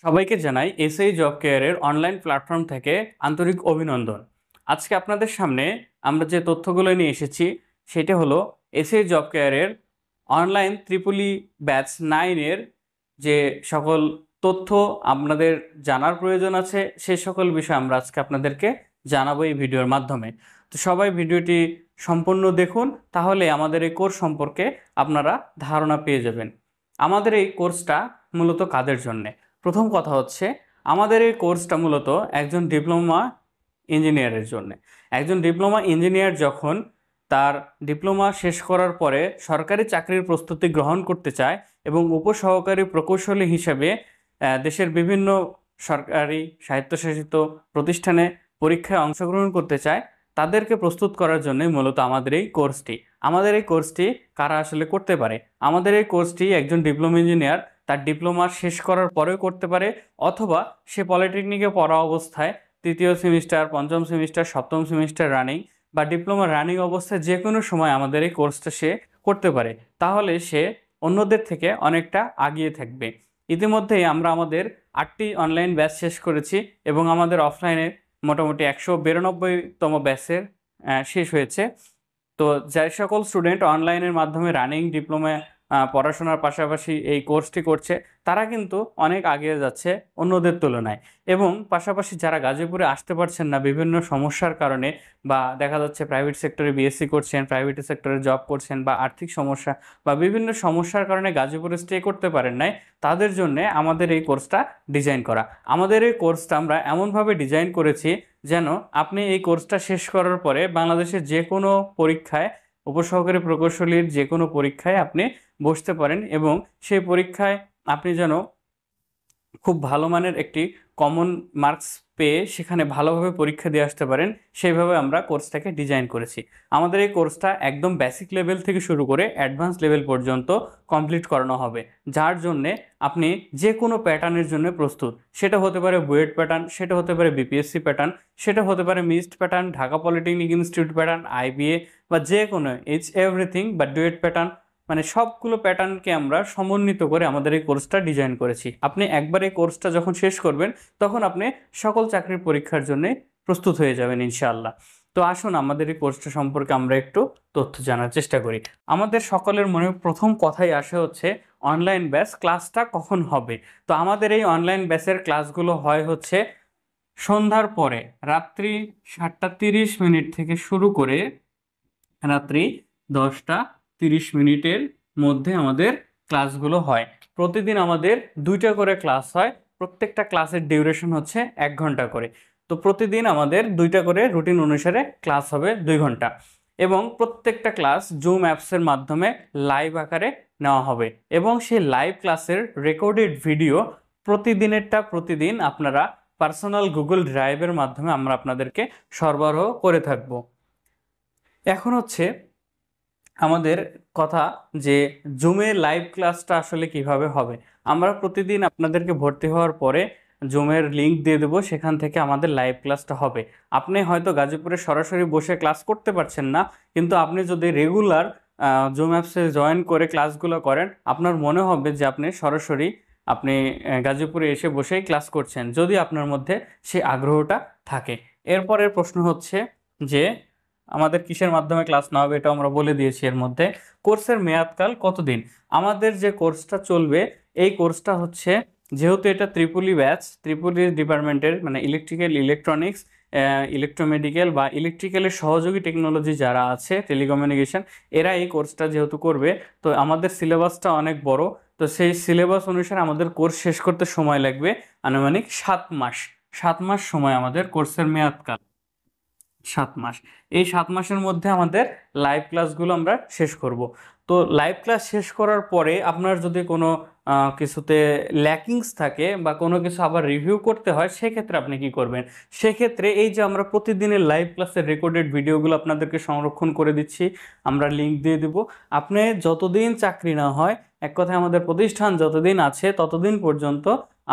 সবাইকে জানাই SAE job কেয়ারের অনলাইন প্ল্যাটফর্ম থেকে আন্তরিক অভিনন্দন। আজকে আপনাদের সামনে আমরা যে তথ্যগুলো নিয়ে এসেছি সেটা হলো এসএই জব কেয়ারের অনলাইন ত্রিপলি ব্যাচ 9 এর যে সকল তথ্য আপনাদের জানার প্রয়োজন আছে সেই সকল বিষয় আমরা আজকে আপনাদেরকে জানাবো এই ভিডিওর মাধ্যমে। তো সবাই ভিডিওটি সম্পূর্ণ দেখুন, তাহলে আমাদের এই কোর্স সম্পর্কে আপনারা ধারণা পেয়ে যাবেন। আমাদের এই কোর্সটা মূলত কাদের জন্যে? প্রথম কথা হচ্ছে, আমাদের এই কোর্সটা মূলত একজন ডিপ্লোমা ইঞ্জিনিয়ারের জন্য। একজন ডিপ্লোমা ইঞ্জিনিয়ার যখন তার ডিপ্লোমা শেষ করার পরে সরকারি চাকরির প্রস্তুতি গ্রহণ করতে চায় এবং উপসহকারী প্রকৌশলী হিসেবে দেশের বিভিন্ন সরকারি স্বায়ত্তশাসিত প্রতিষ্ঠানে পরীক্ষায় অংশগ্রহণ করতে চায়, তাদেরকে প্রস্তুত করার জন্যই মূলত আমাদের এই কোর্সটি। আমাদের এই কোর্সটি কারা আসলে করতে পারে? আমাদের এই কোর্সটি একজন ডিপ্লোমা ইঞ্জিনিয়ার তার ডিপ্লোমা শেষ করার পরেও করতে পারে, অথবা সে পলিটেকনিকে পড়া অবস্থায় তৃতীয় সেমিস্টার, পঞ্চম সেমিস্টার, সপ্তম সেমিস্টার রানিং বা ডিপ্লোমা রানিং অবস্থায় যে কোনো সময় আমাদের এই কোর্সটা সে করতে পারে। তাহলে সে অন্যদের থেকে অনেকটা আগিয়ে থাকবে। ইতিমধ্যেই আমরা আমাদের 8টি অনলাইন ব্যাচ শেষ করেছি এবং আমাদের অফলাইনে মোটামুটি 192তম ব্যাচের শেষ হয়েছে। তো যে সকল স্টুডেন্ট অনলাইনের মাধ্যমে রানিং ডিপ্লোমা পড়াশোনার পাশাপাশি এই কোর্সটি করছে, তারা কিন্তু অনেক এগিয়ে যাচ্ছে অন্যদের তুলনায়। এবং পাশাপাশি যারা গাজীপুরে আসতে পারছেন না বিভিন্ন সমস্যার কারণে, বা দেখা যাচ্ছে প্রাইভেট সেক্টরে বিএসসি করছেন, প্রাইভেট সেক্টরে জব করছেন, বা আর্থিক সমস্যা বা বিভিন্ন সমস্যার কারণে গাজীপুরে স্টে করতে পারেন নাই, তাদের জন্য আমাদের এই কোর্সটা ডিজাইন করা। আমাদের এই কোর্সটা আমরা এমনভাবে ডিজাইন করেছি যেন আপনি এই কোর্সটা শেষ করার পরে বাংলাদেশের যে কোনো পরীক্ষায়, উপসহকারী প্রকৌশলীর যে কোনো পরীক্ষায় আপনি বসতে পারেন এবং সেই পরীক্ষায় আপনি যেন খুব ভালো মানের একটি কমন মার্কস পেয়ে সেখানে ভালোভাবে পরীক্ষা দিয়ে আসতে পারেন, সেইভাবে আমরা কোর্সটাকে ডিজাইন করেছি। আমাদের এই কোর্সটা একদম বেসিক লেভেল থেকে শুরু করে অ্যাডভান্স লেভেল পর্যন্ত কমপ্লিট করানো হবে, যার জন্যে আপনি যে কোনো প্যাটার্নের জন্য প্রস্তুত। সেটা হতে পারে বুয়েট প্যাটার্ন, সেটা হতে পারে বিপিএসসি প্যাটার্ন, সেটা হতে পারে mixed pattern, Dhaka polytechnic institute pattern, IBA, বা যে কোনো এভরিথিং বা ডুয়েট প্যাটার্ন, মানে সবগুলো প্যাটার্নকে আমরা সমন্বিত করে আমাদের এই কোর্সটা ডিজাইন করেছি। আপনি একবার এই কোর্সটা যখন শেষ করবেন তখন আপনি সকল চাকরির পরীক্ষার জন্য প্রস্তুত হয়ে যাবেন ইনশাআল্লাহ। তো আসুন আমাদের এই কোর্সটা সম্পর্কে আমরা একটু তথ্য জানার চেষ্টা করি। আমাদের সকলের মনে প্রথম কথাই আসে হচ্ছে অনলাইন ব্যাচ ক্লাসটা কখন হবে। তো আমাদের এই অনলাইন ব্যাচের ক্লাসগুলো হয় হচ্ছে সন্ধ্যার পরে, রাত্রি 7:30 থেকে শুরু করে রাত্রি 10:30 মধ্যে আমাদের ক্লাসগুলো হয়। প্রতিদিন আমাদের 2টা করে ক্লাস হয়, প্রত্যেকটা ক্লাসের ডিউরেশন হচ্ছে 1 ঘন্টা করে। তো প্রতিদিন আমাদের 2টা করে রুটিন অনুসারে ক্লাস হবে 2 ঘন্টা, এবং প্রত্যেকটা ক্লাস জুম অ্যাপসের মাধ্যমে লাইভ আকারে নেওয়া হবে, এবং সেই লাইভ ক্লাসের রেকর্ডেড ভিডিও প্রতিদিনেরটা প্রতিদিন আপনারা পার্সোনাল গুগল ড্রাইভের মাধ্যমে আমরা আপনাদেরকে সরবরাহ করে থাকব। এখন হচ্ছে আমাদের কথা যে জুমে লাইভ ক্লাসটা আসলে কিভাবে হবে। আমরা প্রতিদিন আপনাদেরকে ভর্তি হওয়ার পরে জুমের লিংক দিয়ে দেবো, সেখান থেকে আমাদের লাইভ ক্লাসটা হবে। আপনি হয়তো গাজীপুরে সরাসরি বসে ক্লাস করতে পারছেন না, কিন্তু আপনি যদি রেগুলার জুম অ্যাপসে জয়েন করে ক্লাসগুলো করেন, আপনার মনে হবে যে আপনি সরাসরি গাজীপুরে এসে বসেই ক্লাস করছেন, যদি আপনার মধ্যে সেই আগ্রহটা থাকে। এরপরের প্রশ্ন হচ্ছে যে আমাদের কিসের মাধ্যমে ক্লাস নেওয়া হবে, এটা আমরা বলে দিয়েছি। এর মধ্যে কোর্সের মেয়াদকাল কতদিন? আমাদের যে কোর্সটা চলবে, এই কোর্সটা হচ্ছে, যেহেতু এটা ত্রিপুলি ব্যাচ, ত্রিপুলি ডিপার্টমেন্টের মানে ইলেকট্রিক্যাল, ইলেকট্রনিক্স, ইলেকট্রোমেডিক্যাল বা ইলেকট্রিক্যালের সহযোগী টেকনোলজি যারা আছে, টেলিকমিউনিকেশন, এরা এই কোর্সটা যেহেতু করবে, তো আমাদের সিলেবাসটা অনেক বড়। তো সেই সিলেবাস অনুসারে আমাদের কোর্স শেষ করতে সময় লাগবে আনুমানিক 7 মাস। 7 মাস সময় আমাদের কোর্সের মেয়াদকাল, 7 মাস। এই 7 মাসের মধ্যে আমাদের লাইভ ক্লাসগুলো আমরা শেষ করব। তো লাইভ ক্লাস শেষ করার পরে আপনার যদি কোনো কিছুতে ল্যাকিংস থাকে বা কোনো কিছু আবার রিভিউ করতে হয়, সেক্ষেত্রে আপনি কি করবেন? সেক্ষেত্রে এই যে আমরা প্রতিদিনের লাইভ ক্লাসের রেকর্ডেড ভিডিওগুলো আপনাদেরকে সংরক্ষণ করে দিচ্ছি, আমরা লিঙ্ক দিয়ে দেব। আপনি যতদিন চাকরি না হয়, এক কথায় আমাদের প্রতিষ্ঠান যতদিন আছে ততদিন পর্যন্ত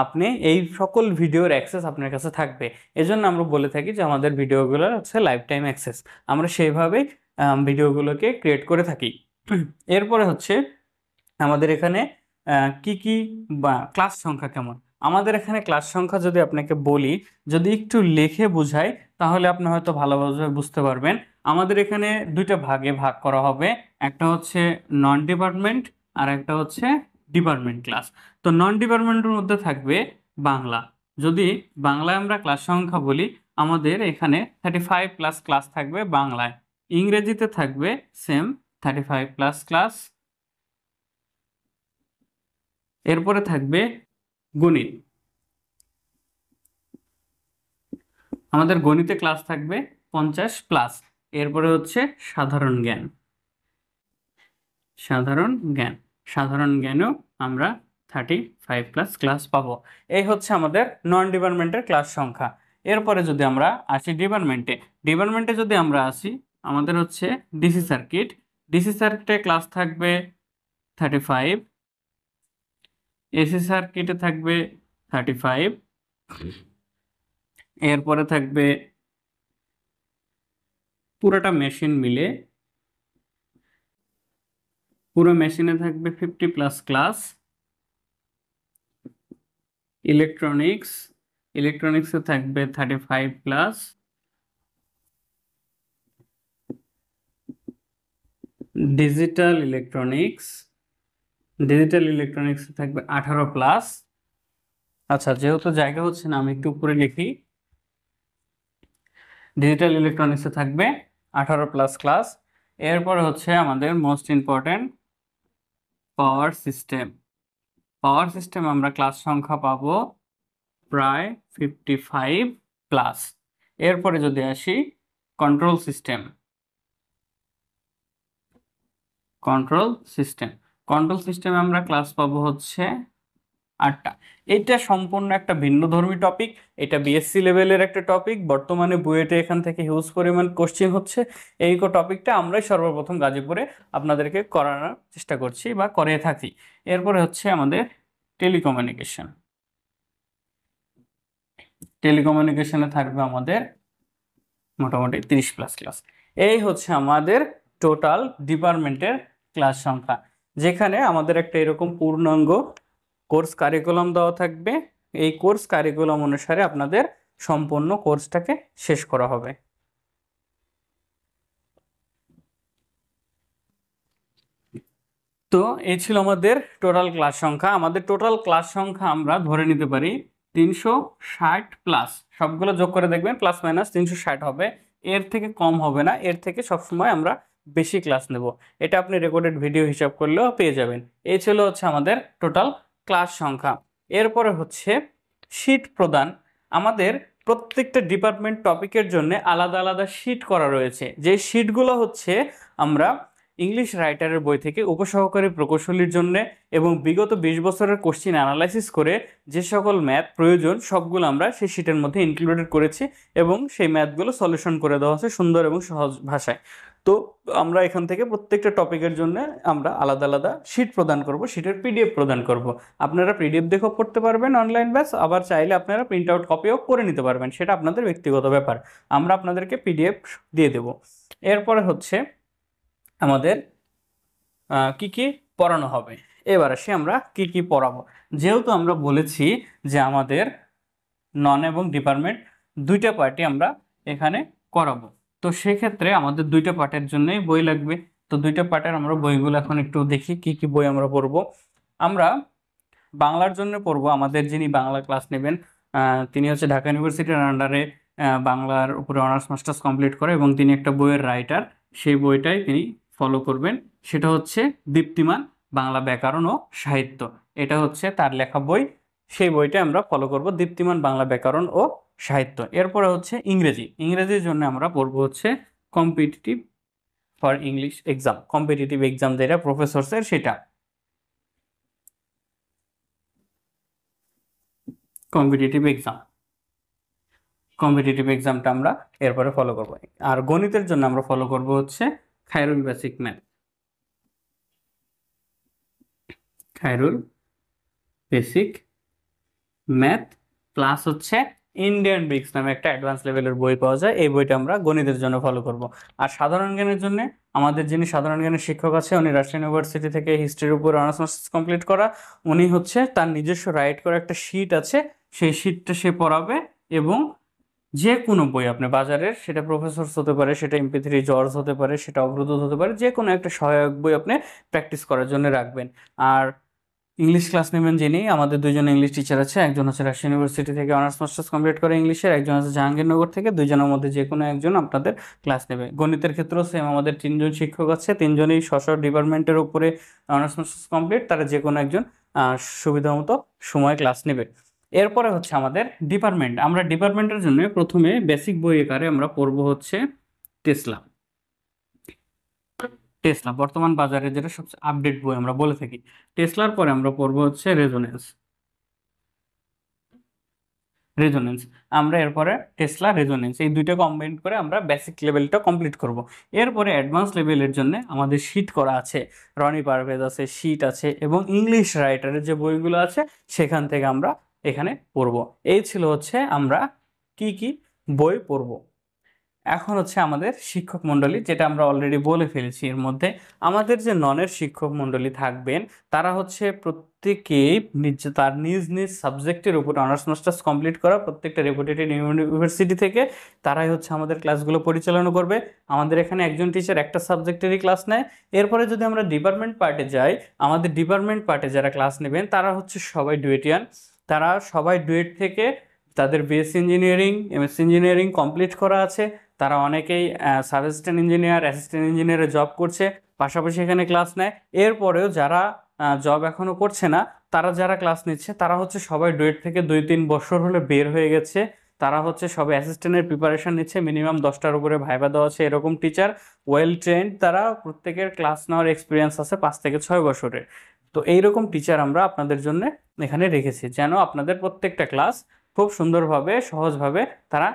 আপনি এই সকল ভিডিওর অ্যাক্সেস আপনার কাছে থাকবে। এজন্য আমরা বলে থাকি যে আমাদের ভিডিওগুলো হচ্ছে লাইফ টাইম অ্যাক্সেস। আমরা সেইভাবেই ভিডিওগুলোকে ক্রিয়েট করে থাকি। এরপরে হচ্ছে আমাদের এখানে কি বা ক্লাস সংখ্যা কেমন। আমাদের এখানে ক্লাস সংখ্যা যদি আপনাকে বলি, যদি একটু লিখে বুঝাই তাহলে আপনি হয়তো ভালোভাবে বুঝতে পারবেন। আমাদের এখানে দুইটা ভাগে ভাগ করা হবে, একটা হচ্ছে নন ডিপার্টমেন্ট আর একটা হচ্ছে ডিপার্টমেন্ট ক্লাস। তো নন ডিপার্টমেন্টের মধ্যে থাকবে বাংলা। যদি বাংলায় আমরা ক্লাস সংখ্যা বলি, আমাদের এখানে 35 প্লাস ক্লাস থাকবে বাংলায়। ইংরেজিতে থাকবে সেম 35 প্লাস ক্লাস। এরপরে থাকবে গণিত। আমাদের গণিতে ক্লাস থাকবে 50 প্লাস। এরপরে হচ্ছে সাধারণ জ্ঞান। সাধারণ জ্ঞান, সাধারণ জ্ঞানেও আমরা 35 প্লাস ক্লাস পাবো। এই হচ্ছে আমাদের নন ডিপার্টমেন্টের ক্লাস সংখ্যা। এরপরে যদি আমরা আসি ডিপার্টমেন্টে, ডিপার্টমেন্টে যদি আমরা আসি, আমাদের হচ্ছে ডিসি সার্কিট। ডিসি সার্কিটে ক্লাস থাকবে 35। এসি সার্কিটে থাকবে 35। এরপরে থাকবে পুরোটা মেশিন মিলে, পুরো মেশিনে থাকবে 50 প্লাস ক্লাস। ইলেকট্রনিক্স, ইলেকট্রনিক্সে থাকবে 35 প্লাস। ডিজিটাল ইলেকট্রনিক্স, ডিজিটাল ইলেকট্রনিক্সে থাকবে 18 প্লাস। আচ্ছা, যেহেতু জায়গা হচ্ছে না আমি একটু উপরে লিখি। ডিজিটাল ইলেকট্রনিক্সে থাকবে 18 প্লাস ক্লাস। এরপরে হচ্ছে আমাদের most important power system. Power system আমরা ক্লাস সংখ্যা পাবো প্রায় 55 প্লাস। এরপরে যদি আসি control system, control system, control সিস্টেমে আমরা ক্লাস পাবো হচ্ছে 8টা। এটা সম্পূর্ণ একটা ভিন্নধর্মী টপিক, এটা বিএসসি লেভেলের একটা টপিক। বর্তমানে বুয়েটে এখান থেকে হিউজ পরিমাণ কোশ্চেন হচ্ছে। এই টপিকটা আমরাই সর্বপ্রথম গাজীপুরে আপনাদেরকে করানোর চেষ্টা করছি বা করে থাকি। এরপরে হচ্ছে আমাদের টেলিকমিউনিকেশন। টেলিকমিউনিকেশনে থাকবে আমাদের মোটামুটি 30 প্লাস ক্লাস। এই হচ্ছে আমাদের টোটাল ডিপার্টমেন্টের ক্লাস সংখ্যা, যেখানে আমাদের একটা এরকম পূর্ণাঙ্গ কোর্স কারিকুলাম দেওয়া থাকবে। এই কোর্স কারিকুলাম অনুসারে আপনাদের সম্পূর্ণ কোর্সটাকে শেষ করা হবে। তো এই ছিল আমাদের টোটাল ক্লাস সংখ্যা। আমাদের টোটাল ক্লাস সংখ্যা আমরা ধরে নিতে পারি 360 প্লাস। সবগুলো যোগ করে দেখবেন প্লাস মাইনাস 360 হবে, এর থেকে কম হবে না। এর থেকে সবসময় আমরা বেশি ক্লাস নেব। এটা আপনি রেকর্ডেড ভিডিও হিসাব করলেও পেয়ে যাবেন। এই ছিল হচ্ছে আমাদের টোটাল ক্লাস সংখ্যা। এরপরে হচ্ছে শীট প্রদান। আমাদের প্রত্যেকটা ডিপার্টমেন্ট টপিকের জন্য আলাদা আলাদা শীট করা রয়েছে। যে শীটগুলো হচ্ছে আমরা ইংলিশ রাইটারের বই থেকে উপসহকারী প্রকৌশলীর জন্য এবং বিগত 20 বছরের কোশ্চিন অ্যানালাইসিস করে যে সকল ম্যাথ প্রয়োজন সবগুলো আমরা সেই শীটের মধ্যে ইনক্লুডেড করেছি এবং সেই ম্যাথগুলো সলিউশন করে দেওয়া হচ্ছে সুন্দর এবং সহজ ভাষায়। তো আমরা এখান থেকে প্রত্যেকটা টপিকের জন্য আমরা আলাদা আলাদা শীট প্রদান করব, শীটের পিডিএফ প্রদান করব। আপনারা পিডিএফ দেখেও পড়তে পারবেন অনলাইন ব্যাচ, আবার চাইলে আপনারা প্রিন্ট আউট কপিও করে নিতে পারবেন, সেটা আপনাদের ব্যক্তিগত ব্যাপার। আমরা আপনাদেরকে পিডিএফ দিয়ে দেব। এরপরে হচ্ছে আমাদের কি কি পড়ানো হবে। এবার আসি আমরা কি কি পড়াবো। যেহেতু আমরা বলেছি যে আমাদের নন এবং ডিপার্টমেন্ট দুইটা পার্টি আমরা এখানে করাবো, তো সেক্ষেত্রে আমাদের দুইটা পার্টের জন্যই বই লাগবে। তো দুইটা পার্টের আমরা বইগুলো এখন একটু দেখি কি কি বই আমরা পড়বো। আমরা বাংলার জন্য পড়বো, আমাদের যিনি বাংলা ক্লাস নেবেন তিনি হচ্ছে ঢাকা ইউনিভার্সিটির আন্ডারে বাংলার উপরে অনার্স মাস্টার্স কমপ্লিট করে এবং তিনি একটা বইয়ের রাইটার। সেই বইটাই তিনি ফলো করবেন, সেটা হচ্ছে দীপ্তিমান বাংলা ব্যাকরণ ও সাহিত্য। এটা হচ্ছে তার লেখা বই, সেই বইটা আমরা ফলো করব, দীপ্তিমান বাংলা ব্যাকরণ ও সাহিত্য। এরপরে হচ্ছে ইংরেজি। ইংরেজির জন্য আমরা পড়বো হচ্ছে competitive for English exam, competitive exam যেটা প্রফেসরসের, সেটা কম্পিটিটিভ এক্সাম। কম্পিটিটিভ এক্সামটা আমরা এরপরে ফলো করব। আর গণিতের জন্য আমরা ফলো করব হচ্ছে Khairul basic math, Khairul basic math plus হচ্ছে ইন্ডিয়ান ব্রিক্স নামে একটা অ্যাডভান্স লেভেলের বই পাওয়া যায়, এই বইটা আমরা গণিতের জন্য ফলো করব। আর সাধারণ জ্ঞানের জন্য আমাদের যিনি সাধারণ জ্ঞানের শিক্ষক আছে উনি রাজশাহী ইউনিভার্সিটি থেকে হিস্ট্রির উপর অনার্স মাস্টার্স কমপ্লিট করা। উনি হচ্ছে তার নিজস্ব রাইট করা একটা শিট আছে, সেই শিটটা সে পড়াবে। এবং যে কোনো বই আপনি বাজারের, সেটা প্রফেসরস হতে পারে, সেটা MP3 জর্জ হতে পারে, সেটা অগ্রদূত হতে পারে, যে কোনো একটা সহায়ক বই আপনি প্র্যাকটিস করার জন্য রাখবেন। আর ইংলিশ ক্লাস নেবেন যিনি, আমাদের দুইজন ইংলিশ টিচার আছে, একজন হচ্ছে রাজশাহী ইউনিভার্সিটি থেকে অনার্স মাস্টার্স কমপ্লিট করে ইংলিশের, একজন আছে জাহাঙ্গীরনগর থেকে। দুইজনের মধ্যে যে কোনো একজন আপনাদের ক্লাস নেবে। গণিতের ক্ষেত্রেও সেম, আমাদের তিনজন শিক্ষক আছে, তিনজনই স্ব ডিপার্টমেন্টের উপরে অনার্স মাস্টার্স কমপ্লিট, তারা যে কোনো একজন সুবিধা মতো সময় ক্লাস নেবে। এরপরে হচ্ছে আমাদের ডিপার্টমেন্ট। আমরা ডিপার্টমেন্টের জন্য প্রথমে বেসিক বই আকারে আমরা পড়বো হচ্ছে টেসলা। টেসলা বর্তমান বাজারে যেটা সবচেয়ে আপডেট বই আমরা বলে থাকি। টেসলার পরে আমরা পড়বো হচ্ছে রেজোনেন্স। রেজোনেন্স আমরা এরপরে টেসলা রেজোনেন্স এই দুইটা কম্বাইন করে আমরা বেসিক লেভেলটা কমপ্লিট করব। এরপরে অ্যাডভান্স লেভেলের জন্য আমাদের শিট করা আছে, রনি পারভেজ আছে, শিট আছে, এবং ইংলিশ রাইটারের যে বইগুলো আছে সেখান থেকে আমরা এখানে পড়ব। এই ছিল হচ্ছে আমরা কি কি বই পড়ব। এখন হচ্ছে আমাদের শিক্ষক মণ্ডলী, যেটা আমরা অলরেডি বলে ফেলেছি। এর মধ্যে আমাদের যে ননের শিক্ষক মণ্ডলী থাকবেন, তারা হচ্ছে প্রত্যেকেই তার নিজ নিজ সাবজেক্টের উপর অনার্স মাস্টার্স কমপ্লিট করা, প্রত্যেকটা রেপুটেড ইউনিভার্সিটি থেকে তারাই হচ্ছে আমাদের ক্লাসগুলো পরিচালনা করবে। আমাদের এখানে একজন টিচার একটা সাবজেক্টেরই ক্লাস নেয়। এরপরে যদি আমরা ডিপার্টমেন্ট পার্টে যাই, আমাদের ডিপার্টমেন্ট পার্টে যারা ক্লাস নেবেন তারা হচ্ছে সবাই ডুয়েটিয়ান। তারা সবাই ডুয়েট থেকে তাদের BSc engineering, MSc engineering complete করা আছে। তারা অনেকেই সাব অ্যাসিস্ট্যান্ট ইঞ্জিনিয়ার, অ্যাসিস্ট্যান্ট ইঞ্জিনিয়ারে জব করছে, পাশাপাশি এখানে ক্লাস নেয়। এরপরেও যারা জব এখনও করছে না, তারা যারা ক্লাস নিচ্ছে তারা হচ্ছে সবাই ডুয়েট থেকে 2-3 বছর হলে বের হয়ে গেছে। তারা হচ্ছে সবাই অ্যাসিস্ট্যান্টের প্রিপারেশন নিচ্ছে, মিনিমাম 10টার উপরে ভাইবা দেওয়া আছে এরকম টিচার, ওয়েল ট্রেন্ড। তারা প্রত্যেকের ক্লাস নেওয়ার এক্সপিরিয়েন্স আছে 5 থেকে 6 বছরের। তো এইরকম টিচার আমরা আপনাদের জন্য এখানে রেখেছি, যেন আপনাদের প্রত্যেকটা ক্লাস খুব সুন্দরভাবে সহজভাবে তারা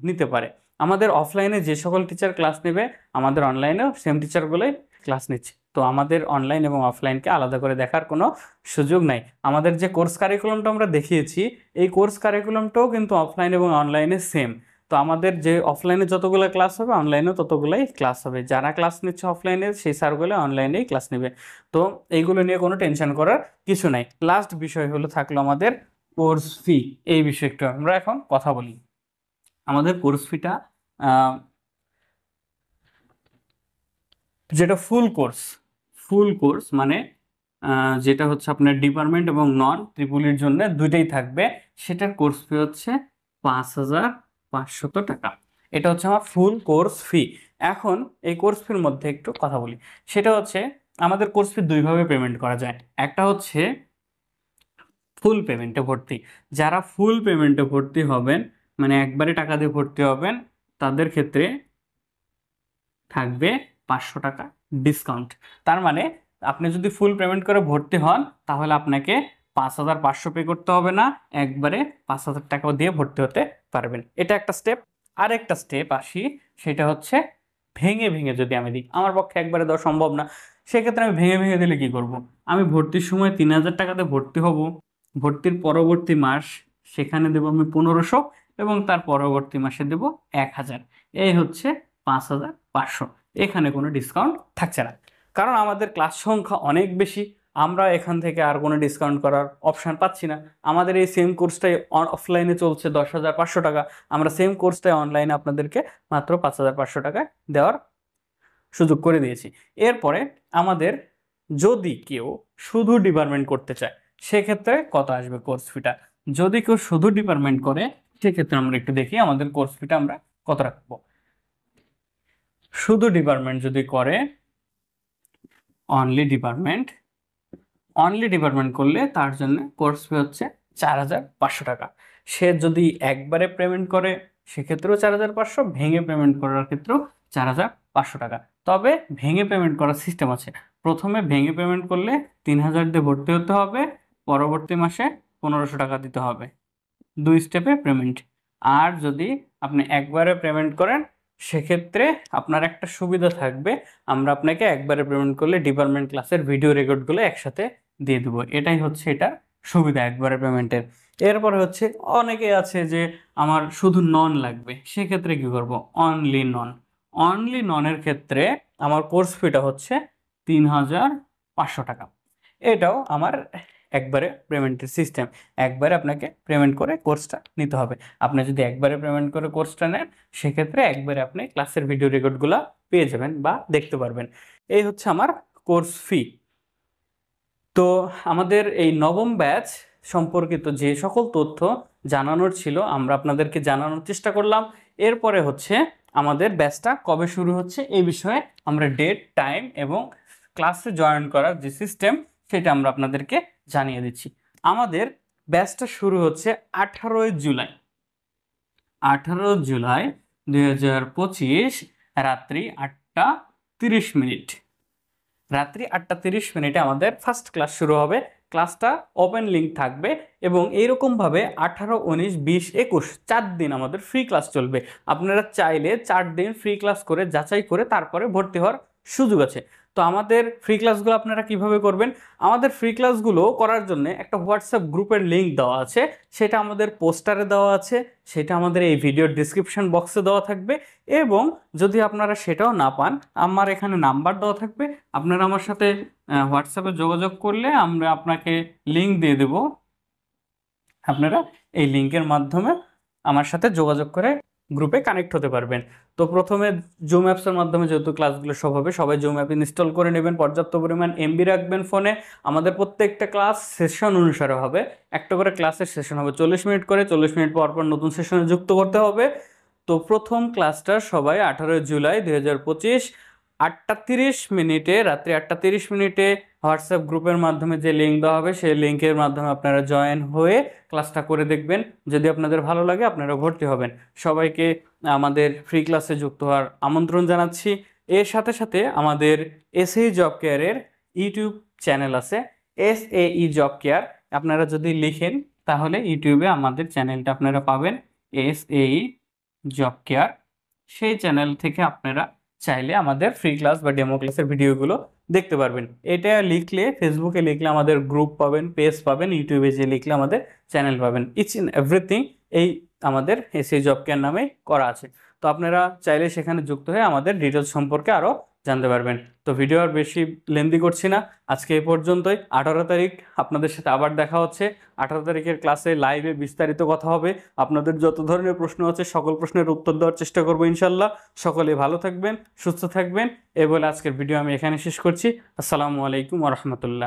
নিতে পারে। আমাদের অফলাইনে যে সকল টিচার ক্লাস নেবে, আমাদের অনলাইনেও সেম টিচারগুলোই ক্লাস নিচ্ছে। তো আমাদের অনলাইন এবং অফলাইনকে আলাদা করে দেখার কোনো সুযোগ নাই। আমাদের যে কোর্স কারিকুলামটা আমরা দেখিয়েছি, এই কোর্স কারিকুলামটাও কিন্তু অফলাইন এবং অনলাইনে সেম। তো আমাদের যে অফলাইনে যতগুলো ক্লাস হবে, অনলাইনেও ততগুলোই ক্লাস হবে। যারা ক্লাস নিচ্ছে অফলাইনে, সেই স্যারগুলো অনলাইনেই ক্লাস নেবে। তো এইগুলো নিয়ে কোনো টেনশন করার কিছু নাই। লাস্ট বিষয় হলো থাকলো আমাদের কোর্স ফি। এই বিষয়ে একটু আমরা এখন কথা বলি। আমাদের কোর্স ফিটা যেটা ফুল কোর্স মানে যেটা হচ্ছে আপনার ডিপার্টমেন্ট এবং নন ত্রিপুলির জন্য দুইটাই থাকবে, সেটার কোর্স ফি হচ্ছে 5,500 টাকা। এটা হচ্ছে আমার ফুল কোর্স ফি। এখন এই কোর্স ফির মধ্যে একটু কথা বলি। সেটা হচ্ছে আমাদের কোর্স ফি দুইভাবে পেমেন্ট করা যায়। একটা হচ্ছে ফুল পেমেন্টে ভর্তি। যারা ফুল পেমেন্টে ভর্তি হবেন, মানে একবারে টাকা দিয়ে ভর্তি হবেন, তাদের ক্ষেত্রে থাকবে 500 টাকা ডিসকাউন্ট। তার মানে আপনি যদি ফুল পেমেন্ট করে ভর্তি হন, তাহলে আপনাকে 5,500 পে করতে হবে না, একবারে 5,000 টাকা দিয়ে ভর্তি হতে পারবেন। এটা একটা স্টেপ। আর একটা স্টেপ আসি, সেটা হচ্ছে ভেঙে ভেঙে যদি আমি দিই, আমার পক্ষে একবারে দেওয়া সম্ভব না। সেক্ষেত্রে আমি ভেঙে ভেঙে দিলে কি করব? আমি ভর্তির সময় 3,000 টাকাতে ভর্তি হব, ভর্তির পরবর্তী মাস সেখানে দেবো আমি 1,500, এবং তার পরবর্তী মাসে দেব 1,000। এই হচ্ছে 5,500। এখানে কোনো ডিসকাউন্ট থাকছে না, কারণ আমাদের ক্লাস সংখ্যা অনেক বেশি। আমরা এখান থেকে আর কোনো ডিসকাউন্ট করার অপশান পাচ্ছি না। আমাদের এই সেম কোর্সটাই অফলাইনে চলছে 10,500 টাকা, আমরা সেম কোর্সটাই অনলাইনে আপনাদেরকে মাত্র 5,500 টাকায় দেওয়ার সুযোগ করে দিয়েছি। এরপরে আমাদের যদি কেউ শুধু ডিপার্টমেন্ট করতে চায়, সেক্ষেত্রে কত আসবে কোর্স ফিটা? যদি কেউ শুধু ডিপার্টমেন্ট করে, সেক্ষেত্রে আমরা একটু দেখি আমাদের কোর্স ফিটা আমরা কত রাখবো। শুধু ডিপার্টমেন্ট যদি করে, অনলি ডিপার্টমেন্ট করলে তার জন্য কোর্স ফি হচ্ছে 4,500 টাকা। সে যদি একবারে পেমেন্ট করে সেক্ষেত্রেও 4,500, ভেঙে পেমেন্ট করার ক্ষেত্রেও 4,500 টাকা। তবে ভেঙে পেমেন্ট করার সিস্টেম আছে। প্রথমে ভেঙে পেমেন্ট করলে 3,000 দিয়ে ভর্তি হতে হবে, পরবর্তী মাসে 1,500 টাকা দিতে হবে, 2 স্টেপে পেমেন্ট। আর যদি আপনি একবারে পেমেন্ট করেন, সেক্ষেত্রে আপনার একটা সুবিধা থাকবে, আমরা আপনাকে একবারে পেমেন্ট করলে ডিপার্টমেন্ট ক্লাসের ভিডিও রেকর্ডগুলো একসাথে দিয়ে দেবো। এটাই হচ্ছে এটা সুবিধা একবারে পেমেন্টের। এরপরে হচ্ছে অনেকে আছে যে আমার শুধু নন লাগবে, সেক্ষেত্রে কি করব? অনলি ননের ক্ষেত্রে আমার কোর্স ফিটা হচ্ছে 3,500 টাকা। এটাও আমার একবারে পেমেন্টের সিস্টেম, একবারে আপনাকে পেমেন্ট করে কোর্সটা নিতে হবে। আপনি যদি একবারে পেমেন্ট করে কোর্সটা নেন সেক্ষেত্রে একবারে আপনি ক্লাসের ভিডিও রেকর্ডগুলো পেয়ে যাবেন বা দেখতে পারবেন। এই হচ্ছে আমার কোর্স ফি। তো আমাদের এই নবম ব্যাচ সম্পর্কিত যে সকল তথ্য জানানোর ছিল আমরা আপনাদেরকে জানানোর চেষ্টা করলাম। এরপরে হচ্ছে আমাদের ব্যাচটা কবে শুরু হচ্ছে এই বিষয়ে আমরা ডেট, টাইম এবং ক্লাসে জয়েন করার যে সিস্টেম সেটা আমরা আপনাদেরকে জানিয়ে দিচ্ছি। আমাদের ব্যাচটা শুরু হচ্ছে 18 জুলাই। 18 জুলাই 2025 রাত্রি 8:30। রাত্রি 8:30 আমাদের ফার্স্ট ক্লাস শুরু হবে। ক্লাসটা ওপেন লিঙ্ক থাকবে এবং এইরকমভাবে 18, 19, 20, 21 4 দিন আমাদের ফ্রি ক্লাস চলবে। আপনারা চাইলে 4 দিন ফ্রি ক্লাস করে যাচাই করে তারপরে ভর্তি হওয়ার সুযোগ আছে। তো আমাদের ফ্রি ক্লাসগুলো আপনারা কিভাবে করবেন? আমাদের ফ্রি ক্লাসগুলো করার জন্য একটা হোয়াটসঅ্যাপ গ্রুপের লিঙ্ক দেওয়া আছে, সেটা আমাদের পোস্টারে দেওয়া আছে, সেটা আমাদের এই ভিডিওর ডিসক্রিপশন বক্সে দেওয়া থাকবে। এবং যদি আপনারা সেটাও না পান আমার এখানে নাম্বার দেওয়া থাকবে, আপনারা আমার সাথে হোয়াটসঅ্যাপে যোগাযোগ করলে আমরা আপনাকে লিঙ্ক দিয়ে দেব। আপনারা এই লিঙ্কের মাধ্যমে আমার সাথে যোগাযোগ করে গ্রুপে কানেক্ট হতে পারবেন। তো প্রথমে জুম অ্যাপসের মাধ্যমে যেহেতু ক্লাসগুলো সব হবে, সবাই জুম অ্যাপ ইনস্টল করে নেবেন, পর্যাপ্ত পরিমাণ এমবি রাখবেন ফোনে। আমাদের প্রত্যেকটা ক্লাস সেশন অনুসারে হবে, একটা করে ক্লাসের সেশন হবে 40 মিনিট করে, 40 মিনিট পর পর নতুন সেশনে যুক্ত করতে হবে। তো প্রথম ক্লাসটা সবাই 18 জুলাই 2025 8:30 রাত্রি 8:30 হোয়াটসঅ্যাপ গ্রুপের মাধ্যমে যে লিঙ্ক দেওয়া হবে সেই লিঙ্কের মাধ্যমে আপনারা জয়েন হয়ে ক্লাসটা করে দেখবেন। যদি আপনাদের ভালো লাগে আপনারা ভর্তি হবেন। সবাইকে আমাদের ফ্রি ক্লাসে যুক্ত হওয়ার আমন্ত্রণ জানাচ্ছি। এর সাথে সাথে আমাদের এসএই জব কেয়ারের ইউটিউব চ্যানেল আছে, SAE জব কেয়ার। আপনারা যদি লিখেন তাহলে ইউটিউবে আমাদের চ্যানেলটা আপনারা পাবেন, SAE জব কেয়ার। সেই চ্যানেল থেকে আপনারা চাইলে আমাদের ফ্রি ক্লাস বা ডেমো ক্লাসের ভিডিওগুলো দেখতে পারবেন। এটা লিখলে, ফেসবুকে লিখলে আমাদের গ্রুপ পাবেন, পেজ পাবেন, ইউটিউবে যে লিখলে আমাদের চ্যানেল পাবেন। ইচ অ্যান্ড এভরিথিং এই আমাদের এসএই জব কেয়ার নামে করা আছে। তো আপনারা চাইলে সেখানে যুক্ত হয়ে আমাদের ডিটেলস সম্পর্কে আরও জানতে পারবেন। তো ভিডিও আর বেশি লেন্দি করছি না, আজকে এই পর্যন্তই। 18 তারিখ আপনাদের সাথে আবার দেখা হচ্ছে। 18 তারিখের ক্লাসে লাইভে বিস্তারিত কথা হবে। আপনাদের যত ধরনের প্রশ্ন আছে সকল প্রশ্নের উত্তর দেওয়ার চেষ্টা করবো ইনশাল্লাহ। সকলে ভালো থাকবেন, সুস্থ থাকবেন। এই বলে আজকের ভিডিও আমি এখানে শেষ করছি। আসসালামু আলাইকুম ওয়া রাহমাতুল্লাহ।